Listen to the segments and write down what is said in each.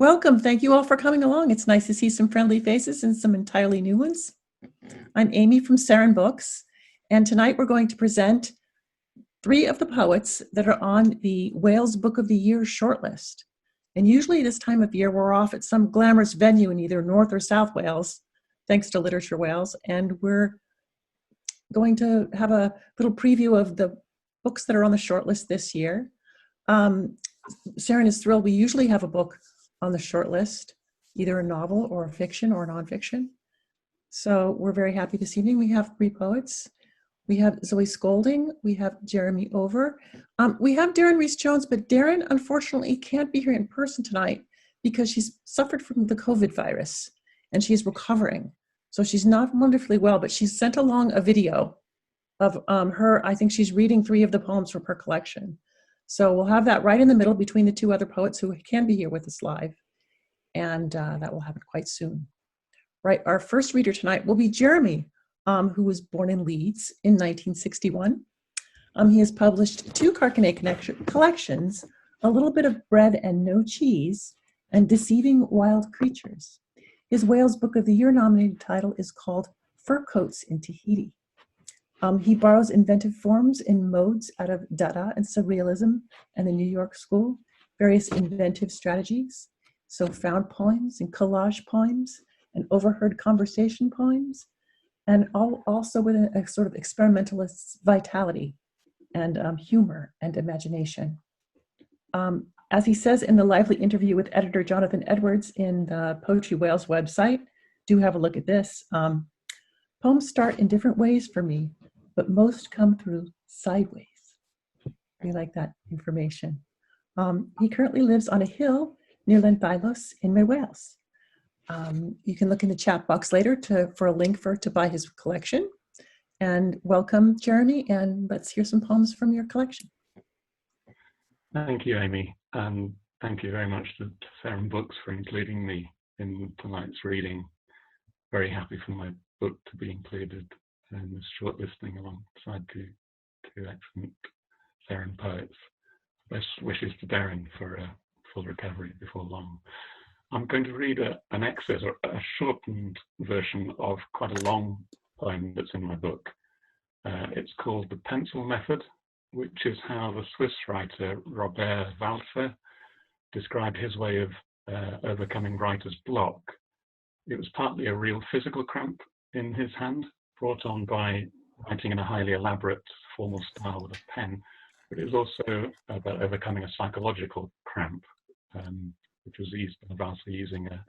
Welcome. Thank you all for coming along. It's nice to see some friendly faces and some entirely new ones. I'm Amy from Sarin Books, and tonight we're going to present 3 of the poets that are on the Wales Book of the Year shortlist. And usually this time of year, we're off at some glamorous venue in either North or South Wales, thanks to Literature Wales, and we're going to have a little preview of the books that are on the shortlist this year. Sarin is thrilled. We usually have a book on the shortlist, either a novel or a fiction or nonfiction. So we're very happy this evening. We have 3 poets. We have Zoe Skoulding, we have Jeremy Over. We have Deryn Rees-Jones, but Deryn unfortunately can't be here in person tonight because she's suffered from the COVID virus and she's recovering. So she's not wonderfully well, but she's sent along a video of her. I think she's reading 3 of the poems from her collection. So we'll have that right in the middle between the 2 other poets who can be here with us live. And that will happen quite soon. Right, our first reader tonight will be Jeremy, who was born in Leeds in 1961. He has published 2 Carcanet collections, A Little Bit of Bread and No Cheese, and Deceiving Wild Creatures. His Wales Book of the Year nominated title is called Fur Coats in Tahiti. He borrows inventive forms and modes out of Dada and Surrealism and the New York School, various inventive strategies, so found poems and collage poems and overheard conversation poems, and also with a sort of experimentalist's vitality and humor and imagination. As he says in the lively interview with editor Jonathan Edwards in the Poetry Wales website, do have a look at this. Poems start in different ways for me, but most come through sideways. We like that information. He currently lives on a hill near Llanthailos in Mid Wales. You can look in the chat box later for a link to buy his collection. And welcome, Jeremy, and let's hear some poems from your collection. Thank you, Amy, and thank you very much to Sarin Books for including me in tonight's reading. Very happy for my book to be included in this shortlisting alongside 2 excellent Sarin poets. Best wishes to Deryn for a full recovery before long. I'm going to read an excerpt, or a shortened version of quite a long poem that's in my book. It's called The Pencil Method, which is how the Swiss writer Robert Walser described his way of overcoming writer's block. It was partly a real physical cramp in his hand, brought on by writing in a highly elaborate formal style with a pen, but it was also about overcoming a psychological cramp, which was eased by Walser using a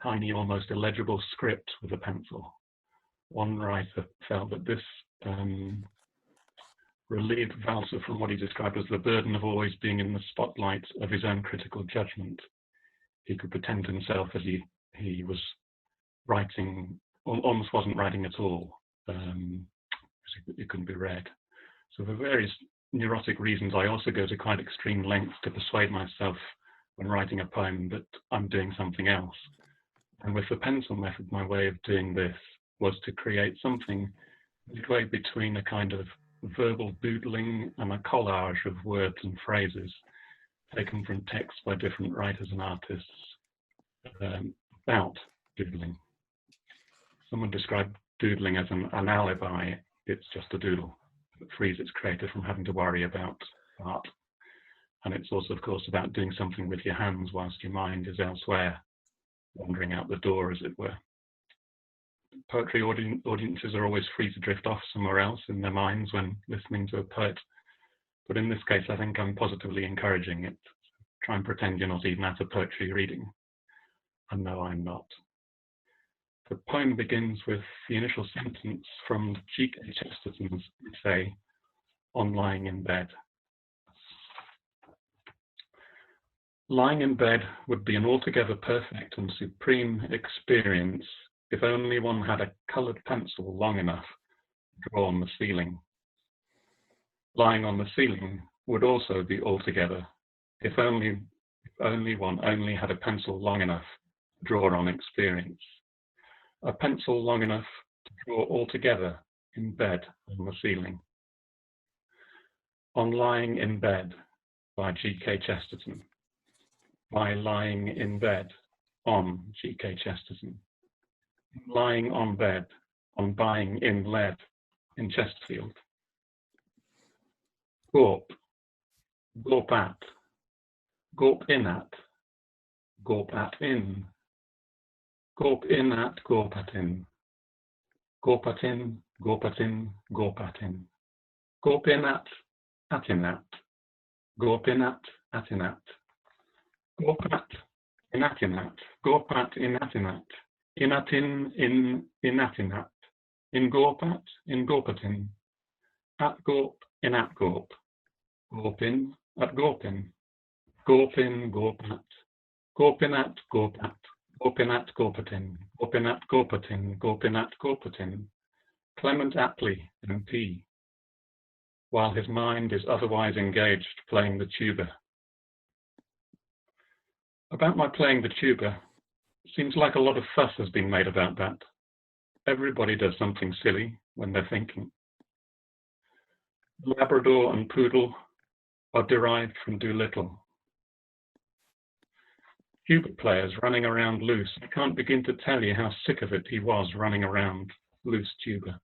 tiny, almost illegible script with a pencil. One writer felt that this relieved Walser from what he described as the burden of always being in the spotlight of his own critical judgment. He could pretend to himself as he was writing, almost wasn't writing at all, because it couldn't be read. So for various neurotic reasons, I also go to quite extreme lengths to persuade myself when writing a poem that I'm doing something else. And with the pencil method, my way of doing this was to create something midway between a kind of verbal doodling and a collage of words and phrases taken from texts by different writers and artists about doodling. Someone described doodling as an alibi. It's just a doodle that frees its creator from having to worry about art. And it's also, of course, about doing something with your hands whilst your mind is elsewhere, wandering out the door, as it were. Poetry audiences are always free to drift off somewhere else in their minds when listening to a poet. But in this case, I think I'm positively encouraging it. Try and pretend you're not even at a poetry reading. And no, I'm not. The poem begins with the initial sentence from G.K. Chesterton's essay, On Lying in Bed. Lying in bed would be an altogether perfect and supreme experience if only one had a coloured pencil long enough to draw on the ceiling. Lying on the ceiling would also be altogether, if only one had a pencil long enough to draw on experience. A pencil long enough to draw altogether in bed on the ceiling. On Lying in Bed by G.K. Chesterton. by lying in bed, on G.K. Chesterton. Lying on bed, on buying in lead, in Chesterfield. Gawp, gawp at, gawp in at, gawp at in, gawp in at, gawp at in, gawp at in, gawp at in, gawp at in, gawp in at in at, gawp in at in at, gawp at in at in at, gawp at in at in at in at in gawp at in, at gawp in at gawp, gawp in at gawp in, gawp in gawp at, gawp in at gawp at, gawp in at gawp at in, gawp in at gawp at in, gawp in at gawp at in, Clement Attlee, MP, while his mind is otherwise engaged playing the tuba. About my playing the tuba, seems like a lot of fuss has been made about that. Everybody does something silly when they're thinking. Labrador and poodle are derived from Doolittle. Tuba players running around loose. I can't begin to tell you how sick of it he was running around loose tuba.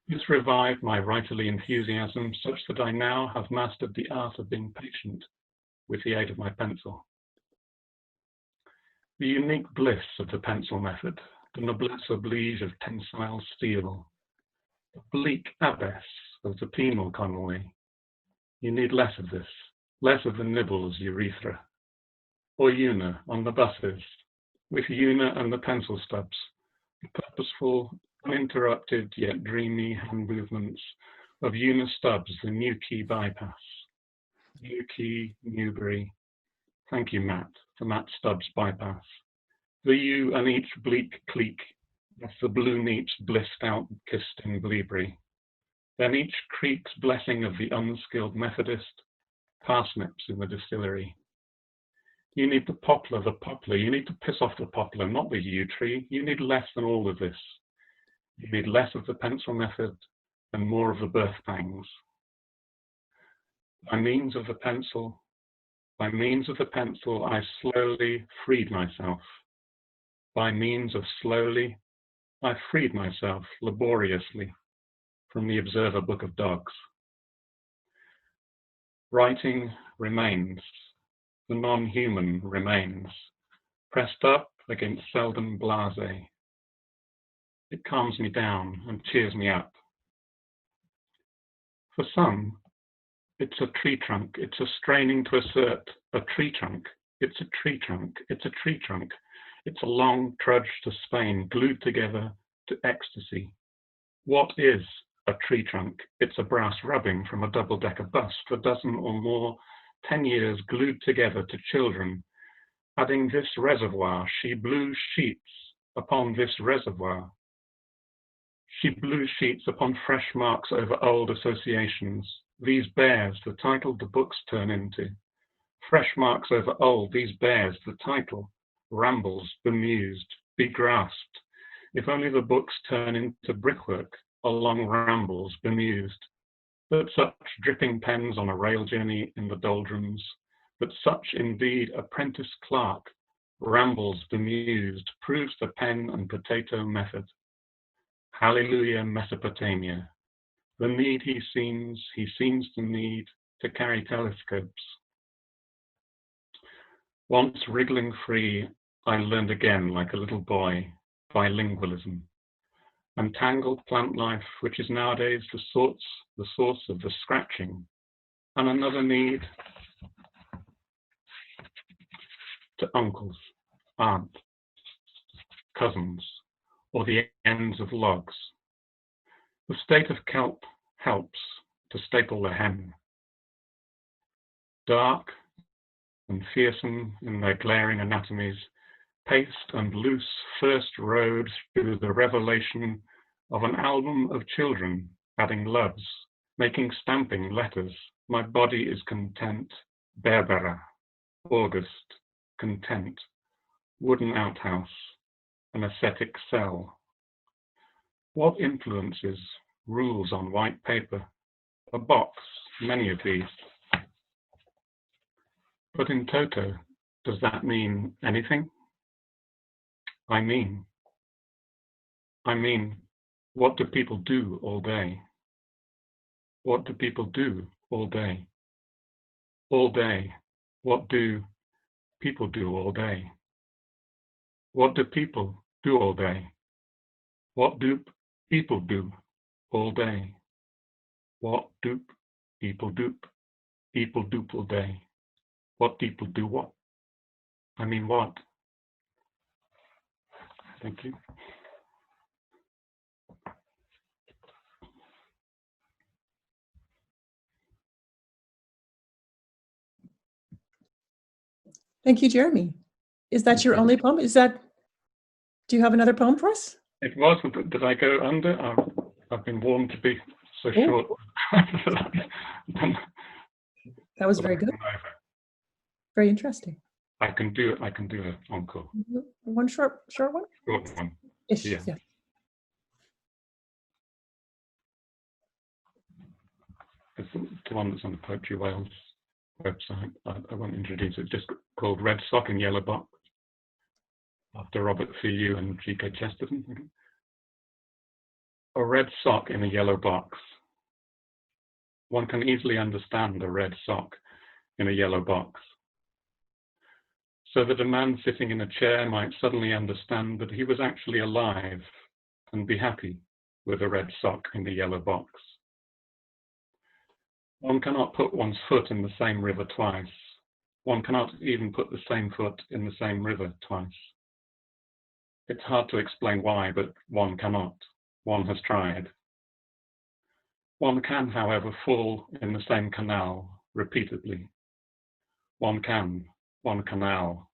This revived my writerly enthusiasm such that I now have mastered the art of being patient with the aid of my pencil. The unique bliss of the pencil method, the noblesse oblige of tensile steel, the bleak abbess of the penal convoy. You need less of this, less of the nibbles urethra, or Una on the buses, with Una and the pencil stubs, the purposeful, uninterrupted yet dreamy hand movements of Una Stubbs, the New Key bypass. New Key, Newbury. Thank you, Matt, for Matt Stubbs bypass. The U and each bleak cleek, as the blue neeps blissed out kissed in Bleebury. Then each creek's blessing of the unskilled Methodist, parsnips in the distillery. You need the poplar, you need to piss off the poplar, not the yew tree. You need less than all of this. You need less of the pencil method and more of the birth pangs. By means of the pencil, I slowly freed myself. By means of slowly, I freed myself laboriously from the Observer Book of Dogs. Writing remains, the non-human remains, pressed up against seldom blasé. It calms me down and cheers me up. For some, it's a tree trunk, it's a straining to assert a tree trunk, it's a tree trunk, it's a tree trunk, it's a long trudge to Spain, glued together to ecstasy. What is a tree trunk? It's a brass rubbing from a double-decker bus for a dozen or more 10 years glued together to children, adding this reservoir, she blew sheets upon this reservoir. She blew sheets upon fresh marks over old associations, these bears, the title the books turn into. Fresh marks over old, these bears, the title, rambles, bemused, be grasped. If only the books turn into brickwork along rambles, bemused. But such dripping pens on a rail journey in the doldrums, but such indeed apprentice clerk, rambles, bemused, proves the pen and potato method. Hallelujah, Mesopotamia. The need he seems to need to carry telescopes. Once wriggling free, I learned again like a little boy, bilingualism. Entangled plant life, which is nowadays the source of the scratching, and another need to uncles, aunts, cousins, or the ends of logs. The state of kelp helps to staple the hem. Dark and fearsome in their glaring anatomies, paced and loose first rode through the revelation of an album of children, adding loves, making stamping letters. My body is content, Berbera, August, content, wooden outhouse, an ascetic cell. What influences, rules on white paper, a box, many of these. But in toto, does that mean anything? I mean, what do people do all day? What do people do all day? All day, what do people do all day? What do people do all day? What do people do all day? What do people do? People do all day. What people do what? I mean what? Thank you. Thank you, Jeremy. Is that your only poem? Do you have another poem for us? It was, but did I go under? I've been warned to be so short. That was very good. Very interesting. I can do an encore. One short one? Short one. Ish, Yeah. yeah. It's the one that's on the Poetry Wales website. I won't introduce it. It's just called Red Sock in Yellow Box, after Robert Fiu and G.K. Chesterton. A red sock in a yellow box. One can easily understand a red sock in a yellow box. So that a man sitting in a chair might suddenly understand that he was actually alive and be happy with a red sock in the yellow box. One cannot put one's foot in the same river twice. One cannot even put the same foot in the same river twice. It's hard to explain why, but one cannot. One has tried. One can, however, fall in the same canal repeatedly. One can, one canal,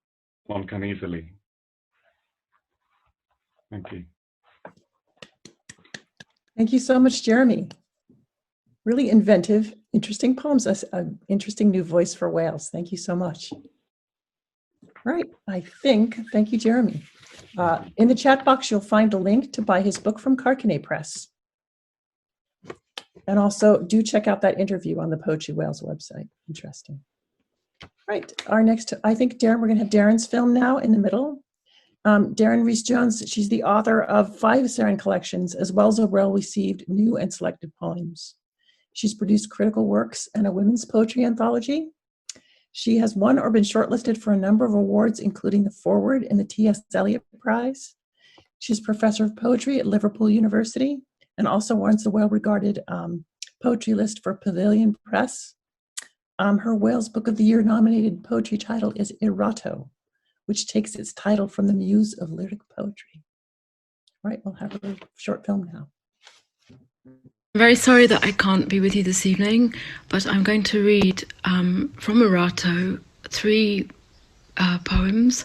one can easily. Thank you. Thank you so much, Jeremy. Really inventive, interesting poems, an interesting new voice for Wales. Thank you so much. Right, thank you, Jeremy. In the chat box, you'll find a link to buy his book from Carcanet Press. And also do check out that interview on the Poetry Wales website. Interesting. Right, our next, I think, Deryn, we're gonna have Deryn's film now in the middle. Deryn Rees-Jones, she's the author of 5 Saran collections, as well as a well-received new and selected poems. She's produced critical works and a women's poetry anthology. She has won or been shortlisted for a number of awards, including the Forward and the T.S. Eliot Prize. She's professor of poetry at Liverpool University and also runs the well-regarded poetry list for Pavilion Press. Her Wales Book of the Year nominated poetry title is Erato, which takes its title from the muse of lyric poetry. All right, we'll have a short film now. I'm very sorry that I can't be with you this evening, but I'm going to read from Erato 3 poems,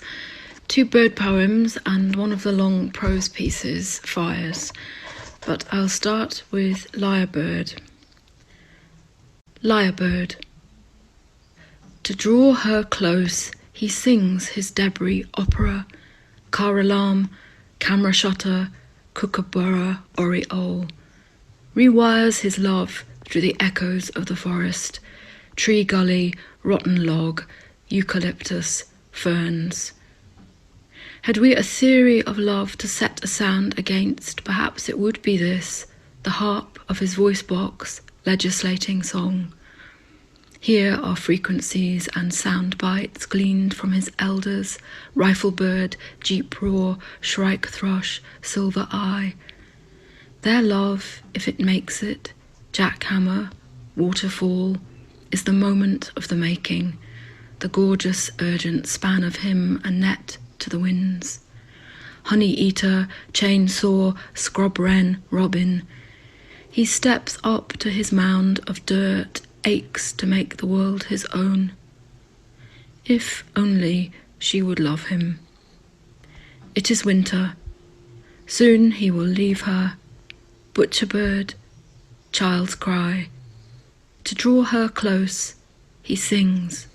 2 bird poems and one of the long prose pieces, Fires. But I'll start with Lyrebird. Lyrebird. To draw her close, he sings his debris opera, car alarm, camera shutter, kookaburra, oriole. Rewires his love through the echoes of the forest, tree gully, rotten log, eucalyptus, ferns. Had we a theory of love to set a sound against, perhaps it would be this, the harp of his voice box, legislating song. Here are frequencies and sound bites gleaned from his elders, riflebird, jeep roar, shrike thrush, silvereye. Their love, if it makes it, jackhammer, waterfall, is the moment of the making, the gorgeous, urgent span of him a net to the winds. Honey eater, chainsaw, scrub wren, robin. He steps up to his mound of dirt, aches to make the world his own. If only she would love him. It is winter. Soon he will leave her. Butcher bird, child's cry. To draw her close, he sings.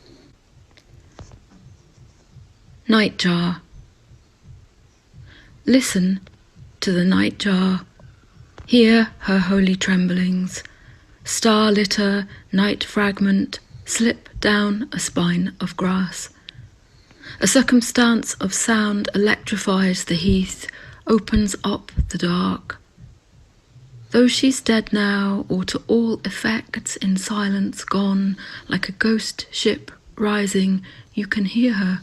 Nightjar. Listen to the nightjar. Hear her holy tremblings. Star litter, night fragment, slip down a spine of grass. A circumstance of sound electrifies the heath, opens up the dark. Though she's dead now, or to all effects in silence gone, like a ghost ship rising, you can hear her.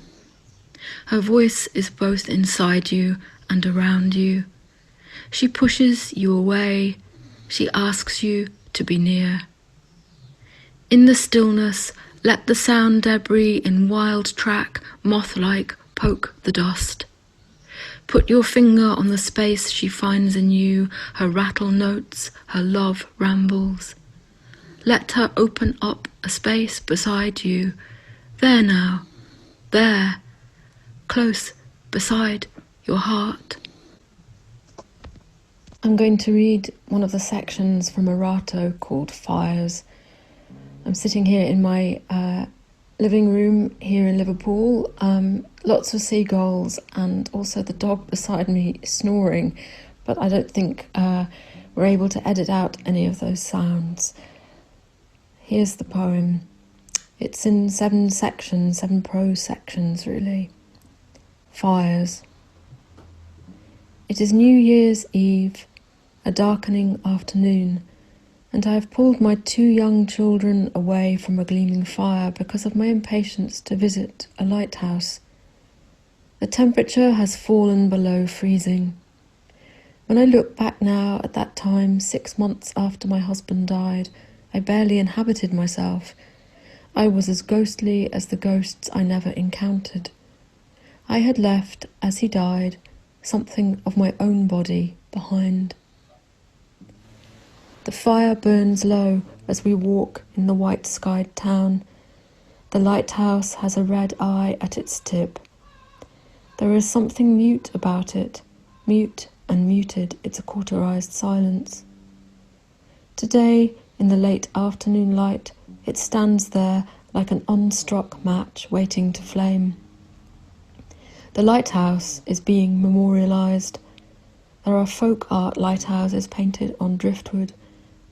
Her voice is both inside you and around you. She pushes you away. She asks you to be near. In the stillness, let the sound debris in wild track, moth-like, poke the dust. Put your finger on the space she finds in you, her rattle notes, her love rambles. Let her open up a space beside you. There now, there, close beside your heart. I'm going to read one of the sections from Arato called Fires. I'm sitting here in my living room here in Liverpool. Lots of seagulls and also the dog beside me snoring, but I don't think we're able to edit out any of those sounds. Here's the poem. It's in 7 sections, 7 prose sections really. Fires. It is New Year's Eve, a darkening afternoon, and I have pulled my 2 young children away from a gleaming fire because of my impatience to visit a lighthouse. The temperature has fallen below freezing. When I look back now at that time, 6 months after my husband died, I barely inhabited myself. I was as ghostly as the ghosts I never encountered. I had left, as he died, something of my own body behind. The fire burns low as we walk in the white-skied town. The lighthouse has a red eye at its tip. There is something mute about it, mute and muted, it's a cauterized silence. Today, in the late afternoon light, it stands there like an unstruck match waiting to flame. The lighthouse is being memorialized. There are folk art lighthouses painted on driftwood,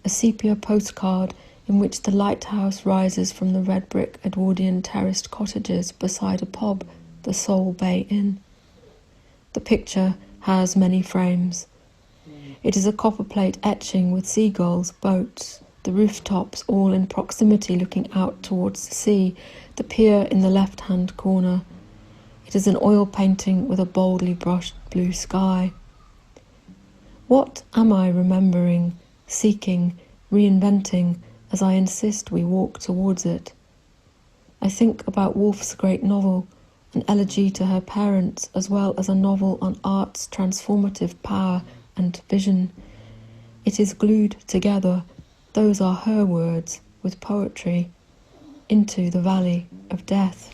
a sepia postcard in which the lighthouse rises from the red brick Edwardian terraced cottages beside a pub, the Soul Bay Inn. The picture has many frames. It is a copperplate etching with seagulls, boats, the rooftops all in proximity looking out towards the sea, the pier in the left-hand corner. It is an oil painting with a boldly brushed blue sky. What am I remembering, seeking, reinventing as I insist we walk towards it? I think about Woolf's great novel, an elegy to her parents, as well as a novel on art's transformative power and vision. It is glued together, those are her words, with poetry, into the valley of death.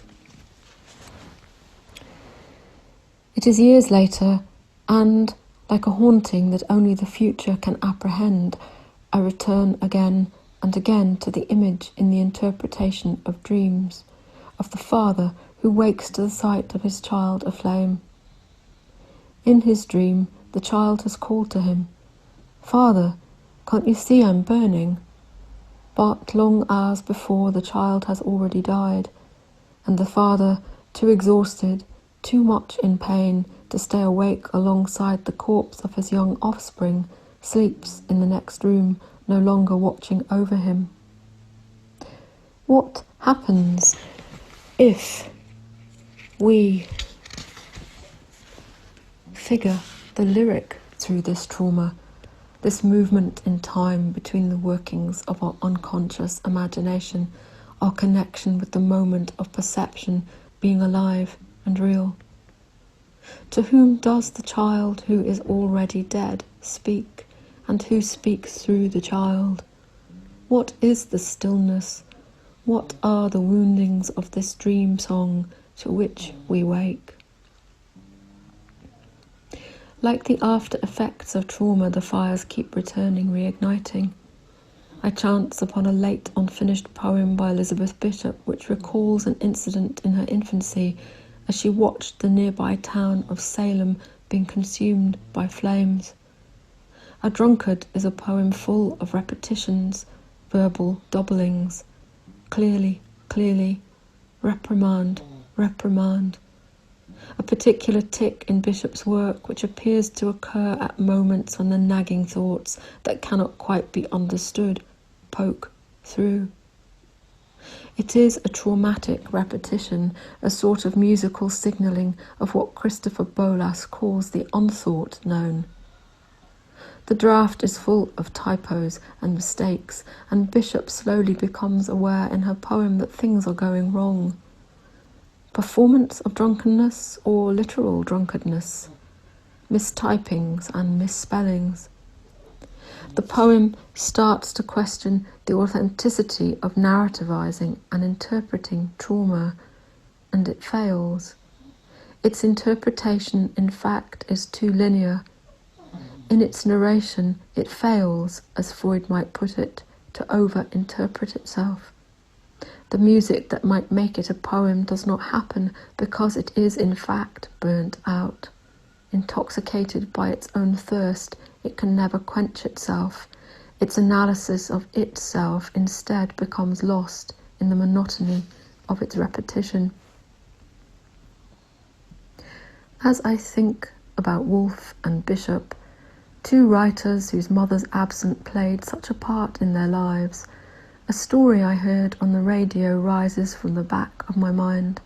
It is years later, and, like a haunting that only the future can apprehend, I return again and again to the image in the interpretation of dreams, of the father who wakes to the sight of his child aflame. In his dream, the child has called to him, "Father, can't you see I'm burning?" But long hours before, the child has already died, and the father, too exhausted, too much in pain to stay awake alongside the corpse of his young offspring, sleeps in the next room, no longer watching over him. What happens if we figure the lyric through this trauma, this movement in time between the workings of our unconscious imagination, our connection with the moment of perception being alive and real? To whom does the child who is already dead speak, and who speaks through the child? What is the stillness? What are the woundings of this dream song to which we wake? Like the after effects of trauma, the fires keep returning, reigniting. I chance upon a late unfinished poem by Elizabeth Bishop which recalls an incident in her infancy as she watched the nearby town of Salem being consumed by flames. A Drunkard is a poem full of repetitions, verbal doublings, clearly clearly. Reprimand, reprimand. A particular tick in Bishop's work which appears to occur at moments when the nagging thoughts that cannot quite be understood poke through. It is a traumatic repetition, a sort of musical signalling of what Christopher Bolas calls the unthought known. The draft is full of typos and mistakes, and Bishop slowly becomes aware in her poem that things are going wrong. Performance of drunkenness or literal drunkenness? Mistypings and misspellings. The poem starts to question the authenticity of narrativizing and interpreting trauma, and it fails. Its interpretation, in fact, is too linear. In its narration, it fails, as Freud might put it, to over-interpret itself. The music that might make it a poem does not happen because it is, in fact, burnt out. Intoxicated by its own thirst, it can never quench itself. Its analysis of itself instead becomes lost in the monotony of its repetition. As I think about Woolf and Bishop, two writers whose mother's absence played such a part in their lives, a story I heard on the radio rises from the back of my mind.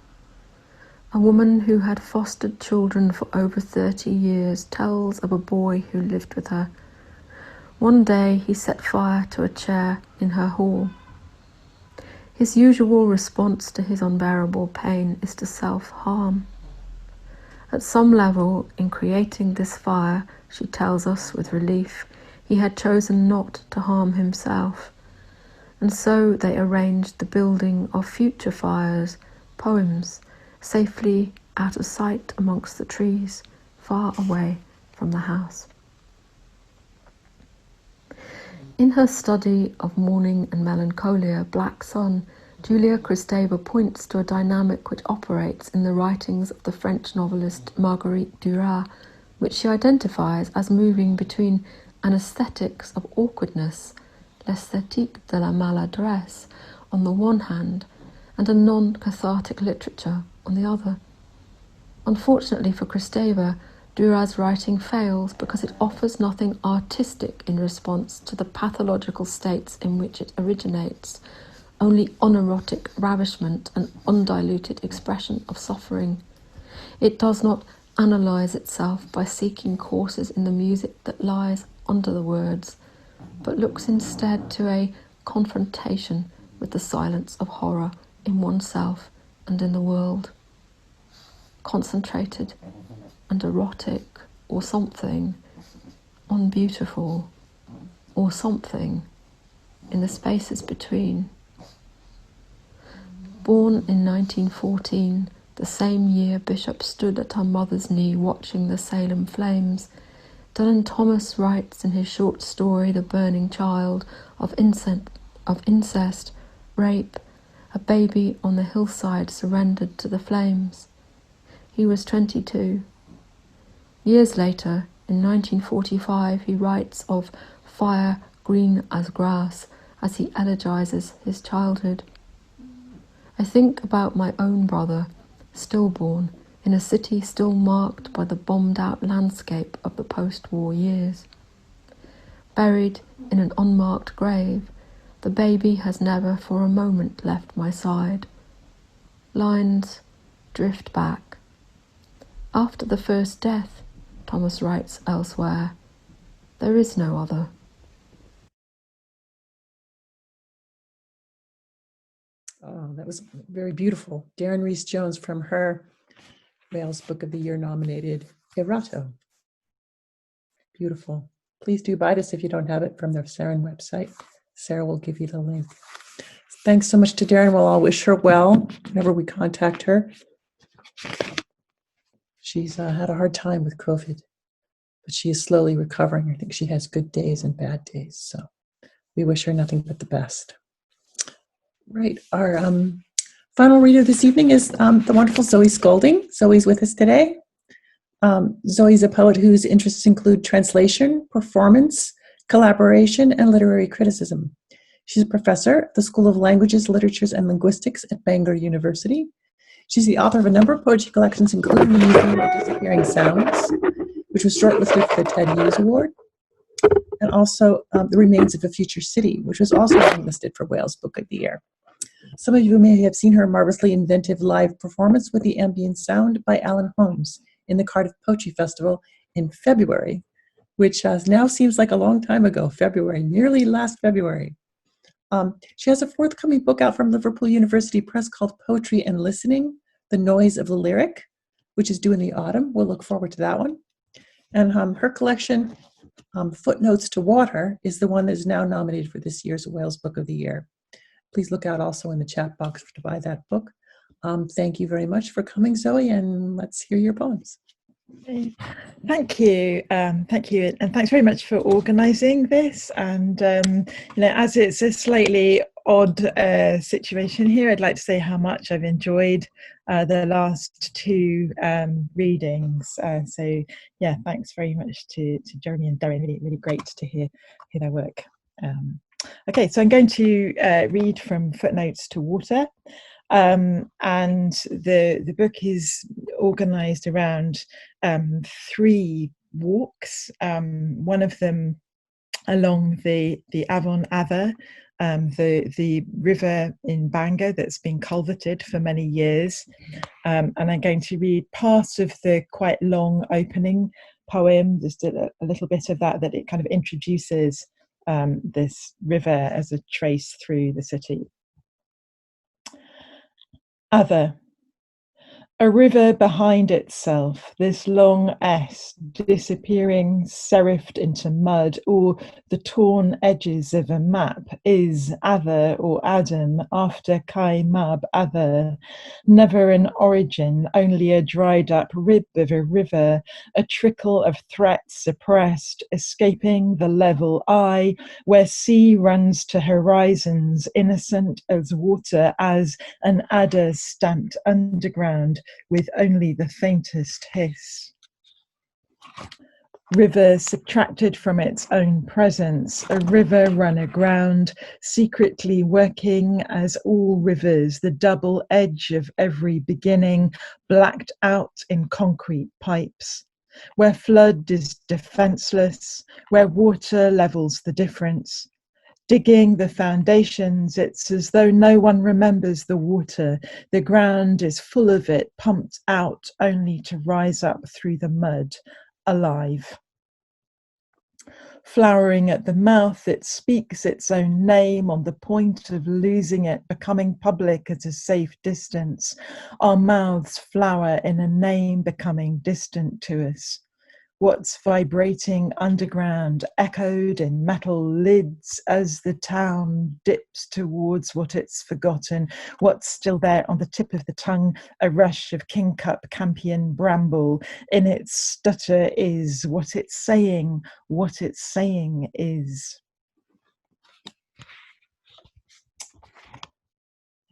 A woman who had fostered children for over 30 years tells of a boy who lived with her. One day he set fire to a chair in her hall. His usual response to his unbearable pain is to self-harm. At some level, in creating this fire, she tells us with relief, he had chosen not to harm himself. And so they arranged the building of future fires, poems, safely out of sight amongst the trees, far away from the house. In her study of mourning and melancholia, Black Sun, Julia Kristeva points to a dynamic which operates in the writings of the French novelist Marguerite Duras, which she identifies as moving between an aesthetics of awkwardness, l'esthétique de la maladresse, on the one hand, and a non-cathartic literature on the other. Unfortunately for Kristeva, Duras' writing fails because it offers nothing artistic in response to the pathological states in which it originates, only unerotic ravishment and undiluted expression of suffering. It does not analyse itself by seeking courses in the music that lies under the words, but looks instead to a confrontation with the silence of horror in oneself and in the world. Concentrated and erotic, or something, unbeautiful, or something, in the spaces between. Born in 1914, the same year Bishop stood at her mother's knee watching the Salem flames, Dylan Thomas writes in his short story The Burning Child of incest, rape, a baby on the hillside surrendered to the flames. He was 22. Years later, in 1945, he writes of fire green as grass as he elegizes his childhood. I think about my own brother, stillborn, in a city still marked by the bombed-out landscape of the post-war years. Buried in an unmarked grave, the baby has never for a moment left my side. Lines drift back. After the first death, Thomas writes elsewhere, there is no other. Oh, that was very beautiful. Deryn Rees-Jones from her Wales Book of the Year nominated Erato. Beautiful. Please do buy this if you don't have it from the Saren website. Sarah will give you the link. Thanks so much to Deryn. We'll all wish her well whenever we contact her. She's had a hard time with COVID, but she is slowly recovering. I think she has good days and bad days. So we wish her nothing but the best. Right. Our final reader this evening is the wonderful Zoe Skoulding. Zoe's with us today. Zoe's a poet whose interests include translation, performance, collaboration, and literary criticism. She's a professor at the School of Languages, Literatures, and Linguistics at Bangor University. She's the author of a number of poetry collections, including The Museum of Disappearing Sounds, which was shortlisted for the Ted Hughes Award, and also The Remains of a Future City, which was also shortlisted for Wales Book of the Year. Some of you may have seen her marvelously inventive live performance with the ambient sound by Alan Holmes in the Cardiff Poetry Festival in February, which now seems like a long time ago, February, nearly last February. She has a forthcoming book out from Liverpool University Press called Poetry and Listening, The Noise of the Lyric, which is due in the autumn. We'll look forward to that one. And her collection, Footnotes to Water, is the one that is now nominated for this year's Wales Book of the Year. Please look out also in the chat box to buy that book. Thank you very much for coming, Zoe, and let's hear your poems. Thank you, and thanks very much for organising this. And as it's a slightly odd situation here, I'd like to say how much I've enjoyed the last two readings. So yeah, thanks very much to Jeremy and Deryn. Really great to hear their work. Okay, so I'm going to read from Footnotes to Water. And the book is organised around three walks, one of them along the Avon Adda, the river in Bangor that's been culverted for many years. And I'm going to read part of the quite long opening poem, just a little bit of that it kind of introduces this river as a trace through the city. Other. A river behind itself, this long S disappearing serifed into mud, or the torn edges of a map, is Other or Adam after Kai Mab Other. Never an origin, only a dried up rib of a river, a trickle of threats suppressed, escaping the level I, where sea runs to horizons, innocent as water, as an adder stamped underground, with only the faintest hiss. River subtracted from its own presence, a river run aground, secretly working as all rivers, the double edge of every beginning, blacked out in concrete pipes. Where flood is defenseless, where water levels the difference. Digging the foundations, it's as though no one remembers the water. The ground is full of it, pumped out only to rise up through the mud, alive. Flowering at the mouth, it speaks its own name on the point of losing it, becoming public at a safe distance. Our mouths flower in a name becoming distant to us. What's vibrating underground, echoed in metal lids as the town dips towards what it's forgotten. What's still there on the tip of the tongue, a rush of kingcup campion bramble. In its stutter is what it's saying is.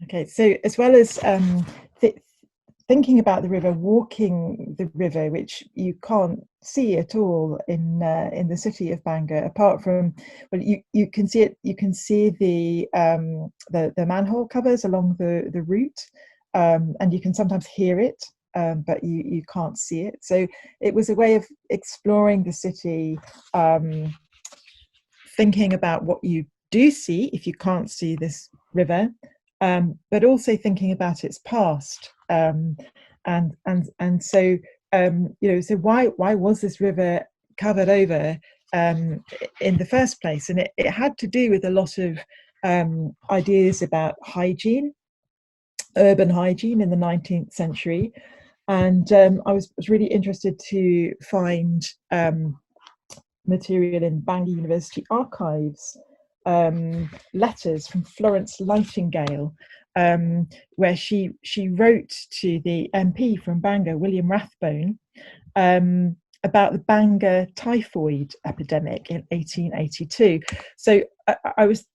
Okay, so as well as thinking about the river, walking the river, which you can't see at all in the city of Bangor, apart from, well, you can see it. You can see the manhole covers along the route, and you can sometimes hear it, but you can't see it. So it was a way of exploring the city, thinking about what you do see if you can't see this river, but also thinking about its past. And so so why was this river covered over in the first place? And it had to do with a lot of ideas about hygiene, urban hygiene in the 19th century. And I was really interested to find material in Bangor University archives, letters from Florence Nightingale, where she wrote to the MP from Bangor, William Rathbone, about the Bangor typhoid epidemic in 1882. So I was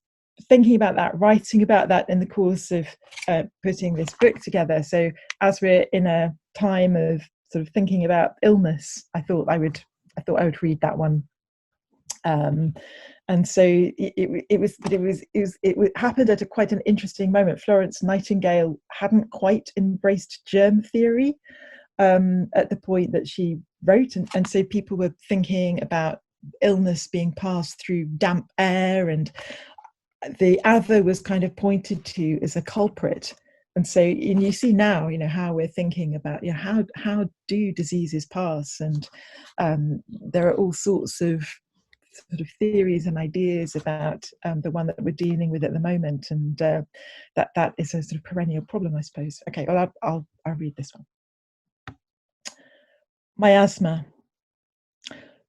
thinking about that, writing about that in the course of putting this book together. So as we're in a time of sort of thinking about illness, I thought I would read that one And so it happened at quite an interesting moment. Florence Nightingale hadn't quite embraced germ theory at the point that she wrote, and so people were thinking about illness being passed through damp air, and the other was kind of pointed to as a culprit. And so you see now, how we're thinking about, how do diseases pass? And there are all sorts of sort of theories and ideas about the one that we're dealing with at the moment, and that is a sort of perennial problem, I suppose. Okay, well, I'll read this one. Miasma.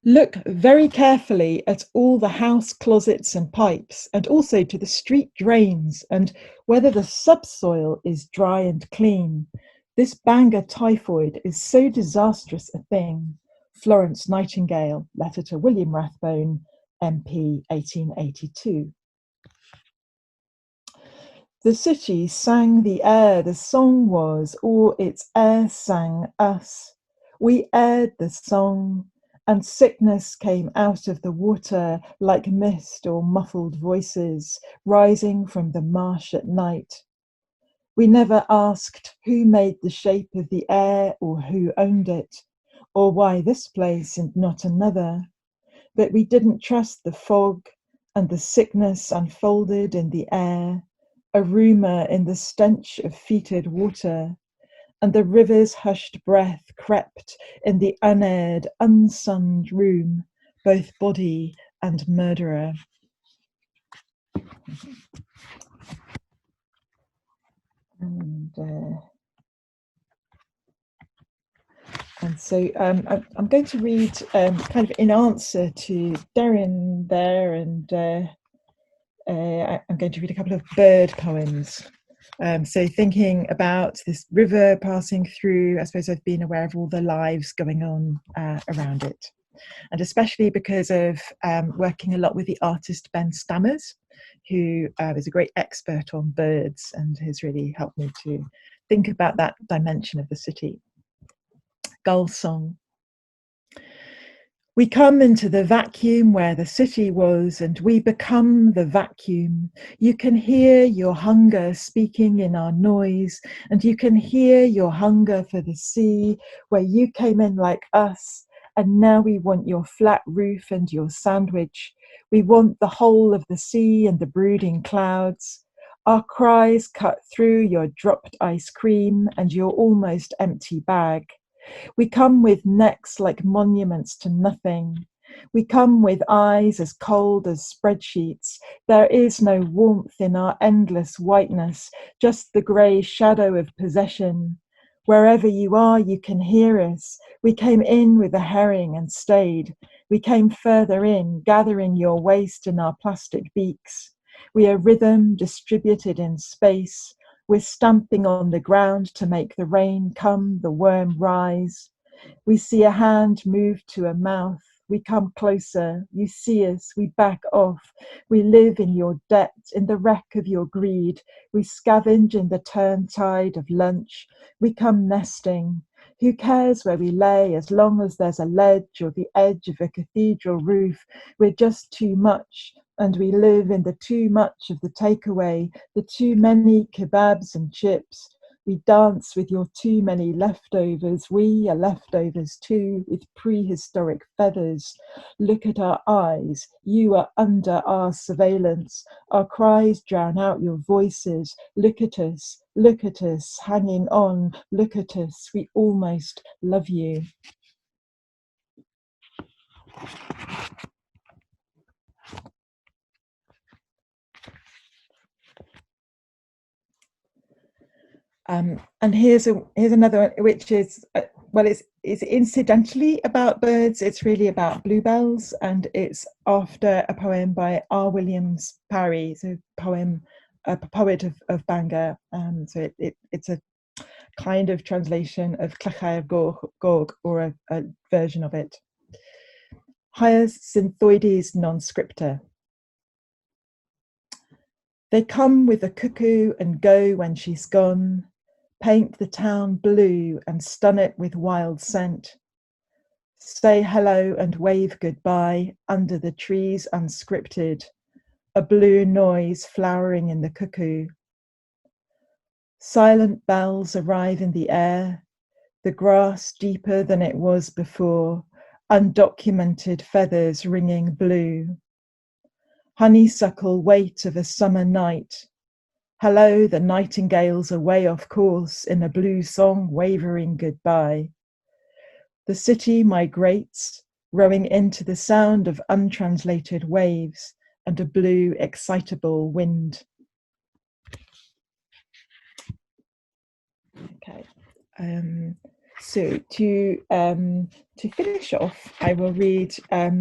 Look very carefully at all the house closets and pipes, and also to the street drains, and whether the subsoil is dry and clean. This Bangor typhoid is so disastrous a thing. Florence Nightingale, letter to William Rathbone, MP, 1882. The city sang the air the song was, or its air sang us. We aired the song, and sickness came out of the water like mist or muffled voices rising from the marsh at night. We never asked who made the shape of the air or who owned it, or why this place and not another. But we didn't trust the fog, and the sickness unfolded in the air, a rumour in the stench of fetid water, and the river's hushed breath crept in the unaired, unsunned room, both body and murderer. And so I'm going to read kind of in answer to Deryn there, and I'm going to read a couple of bird poems. So thinking about this river passing through, I suppose I've been aware of all the lives going on around it. And especially because of working a lot with the artist Ben Stammers, who is a great expert on birds and has really helped me to think about that dimension of the city. Gull song. We come into the vacuum where the city was, and we become the vacuum. You can hear your hunger speaking in our noise, and you can hear your hunger for the sea, where you came in like us, and now we want your flat roof and your sandwich. We want the whole of the sea and the brooding clouds. Our cries cut through your dropped ice cream and your almost empty bag. We come with necks like monuments to nothing. We come with eyes as cold as spreadsheets. There is no warmth in our endless whiteness, just the grey shadow of possession. Wherever you are, you can hear us. We came in with a herring and stayed. We came further in, gathering your waste in our plastic beaks. We are rhythm distributed in space. We're stamping on the ground to make the rain come, the worm rise. We see a hand move to a mouth. We come closer. You see us. We back off. We live in your debt, in the wreck of your greed. We scavenge in the turn tide of lunch. We come nesting. Who cares where we lay as long as there's a ledge or the edge of a cathedral roof? We're just too much. And we live in the too much of the takeaway, the too many kebabs and chips. We dance with your too many leftovers. We are leftovers too, with prehistoric feathers. Look at our eyes. You are under our surveillance. Our cries drown out your voices. Look at us, hanging on. Look at us, we almost love you. And here's another one, which is well, it's incidentally about birds. It's really about bluebells, and it's after a poem by R. Williams Parry, so a poet of Bangor. So it's a kind of translation of Clachair Gog, or a version of it. Hyacinthioides non scripta. They come with the cuckoo and go when she's gone, paint the town blue and stun it with wild scent. Say hello and wave goodbye under the trees unscripted, a blue noise flowering in the cuckoo. Silent bells arrive in the air, the grass deeper than it was before, undocumented feathers ringing blue. Honeysuckle weight of a summer night. Hello, the nightingales are way off course in a blue song wavering goodbye. The city migrates, rowing into the sound of untranslated waves and a blue, excitable wind. Okay. So to finish off, I will read a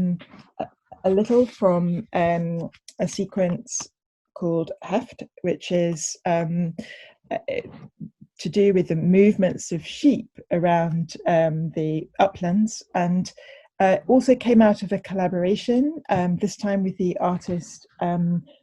little from a sequence called Heft, which is to do with the movements of sheep around the uplands, and also came out of a collaboration, this time with the artist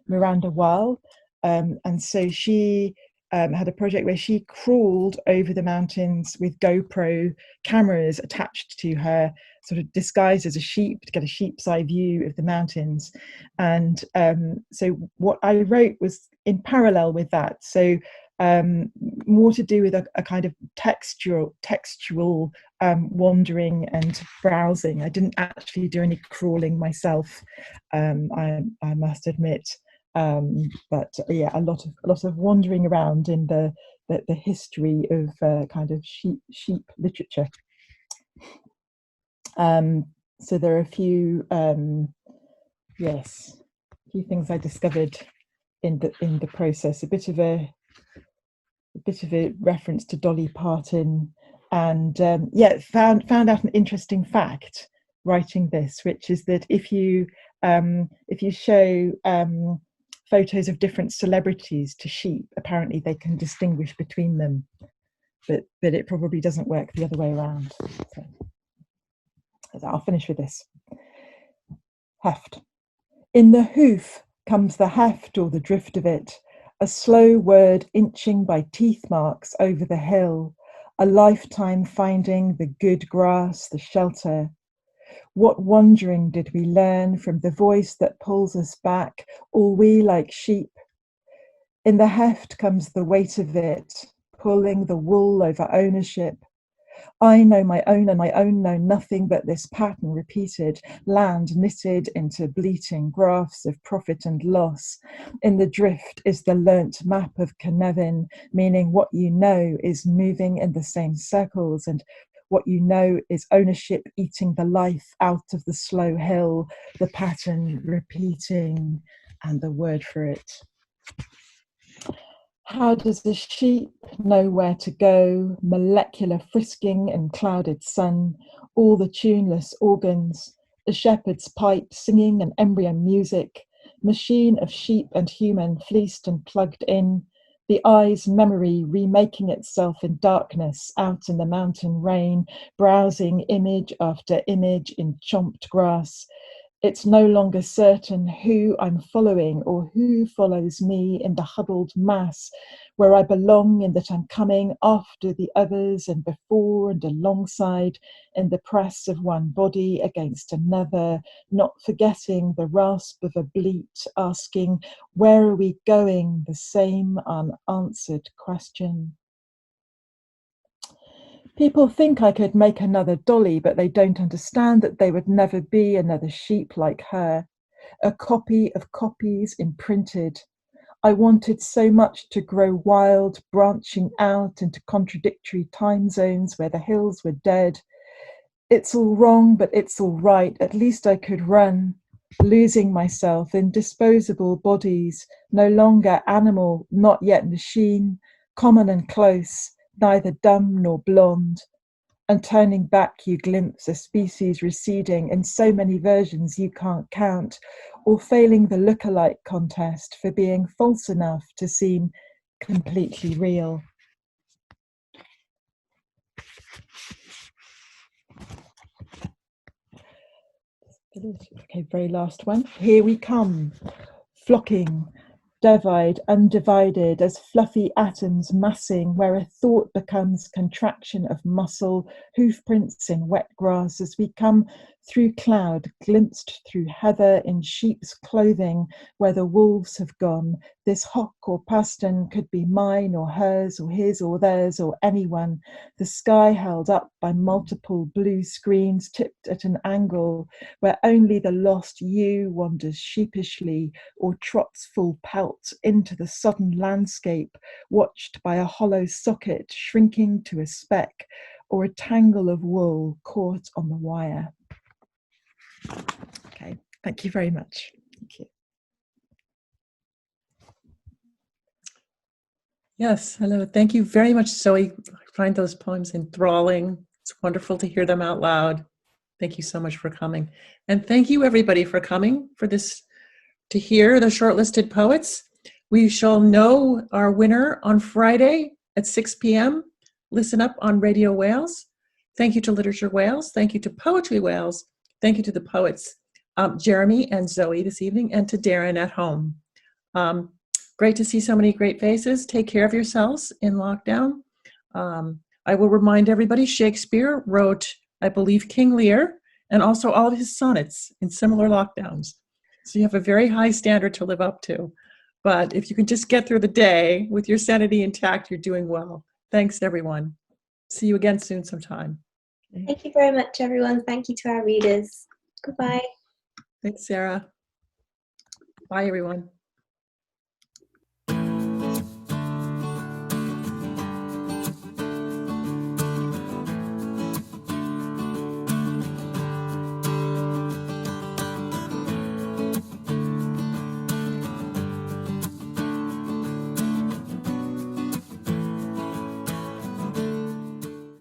Miranda Weil. And so she had a project where she crawled over the mountains with GoPro cameras attached to her, sort of disguised as a sheep, to get a sheep's eye view of the mountains. And so what I wrote was in parallel with that. So more to do with a kind of textual wandering and browsing. I didn't actually do any crawling myself, I must admit. But yeah, a lot of wandering around in the history of kind of sheep literature. So there are a few few things I discovered in the process. A bit of a reference to Dolly Parton, and found out an interesting fact writing this, which is that if you show photos of different celebrities to sheep, apparently they can distinguish between them, but it probably doesn't work the other way around. So I'll finish with this. Heft. In the hoof comes the heft or the drift of it, a slow word inching by teeth marks over the hill, a lifetime finding the good grass, the shelter. What wandering did we learn from the voice that pulls us back, all we like sheep? In the heft comes the weight of it, pulling the wool over ownership. I know my own, and my own know nothing but this pattern repeated, land knitted into bleating graphs of profit and loss. In the drift is the learnt map of Carnarvon, meaning what you know is moving in the same circles, and what you know is ownership eating the life out of the slow hill, the pattern repeating, and the word for it. How does the sheep know where to go? Molecular frisking in clouded sun, all the tuneless organs, the shepherd's pipe singing an embryo music, machine of sheep and human fleeced and plugged in, the eye's memory remaking itself in darkness out in the mountain rain, browsing image after image in chomped grass. It's no longer certain who I'm following or who follows me in the huddled mass, where I belong in that I'm coming after the others and before and alongside, in the press of one body against another, not forgetting the rasp of a bleat, asking, where are we going? The same unanswered question. People think I could make another Dolly, but they don't understand that they would never be another sheep like her. A copy of copies imprinted. I wanted so much to grow wild, branching out into contradictory time zones where the hills were dead. It's all wrong, but it's all right. At least I could run, losing myself in disposable bodies, no longer animal, not yet machine, common and close, neither dumb nor blonde. And turning back, you glimpse a species receding in so many versions you can't count, or failing the look-alike contest for being false enough to seem completely real. Okay, very last one. Here we come, flocking, divide, undivided, as fluffy atoms massing where a thought becomes contraction of muscle, hoof prints in wet grass as we come through cloud, glimpsed through heather in sheep's clothing where the wolves have gone. This hock or paston could be mine or hers or his or theirs or anyone. The sky held up by multiple blue screens tipped at an angle where only the lost you wanders sheepishly or trots full pelt into the sodden landscape, watched by a hollow socket shrinking to a speck or a tangle of wool caught on the wire. Okay, thank you very much. Thank you. Yes, hello. Thank you very much, Zoe. I find those poems enthralling. It's wonderful to hear them out loud. Thank you so much for coming. And thank you, everybody, for coming for this, to hear the shortlisted poets. We shall know our winner on Friday at 6 p.m. Listen up on Radio Wales. Thank you to Literature Wales. Thank you to Poetry Wales. Thank you to the poets, Jeremy and Zoe this evening, and to Deryn at home. Great to see so many great faces. Take care of yourselves in lockdown. I will remind everybody, Shakespeare wrote, I believe, King Lear, and also all of his sonnets in similar lockdowns. So you have a very high standard to live up to. But if you can just get through the day with your sanity intact, you're doing well. Thanks, everyone. See you again soon sometime. Thank you very much, everyone. Thank you to our readers. Goodbye. Thanks, Sarah. Bye, everyone.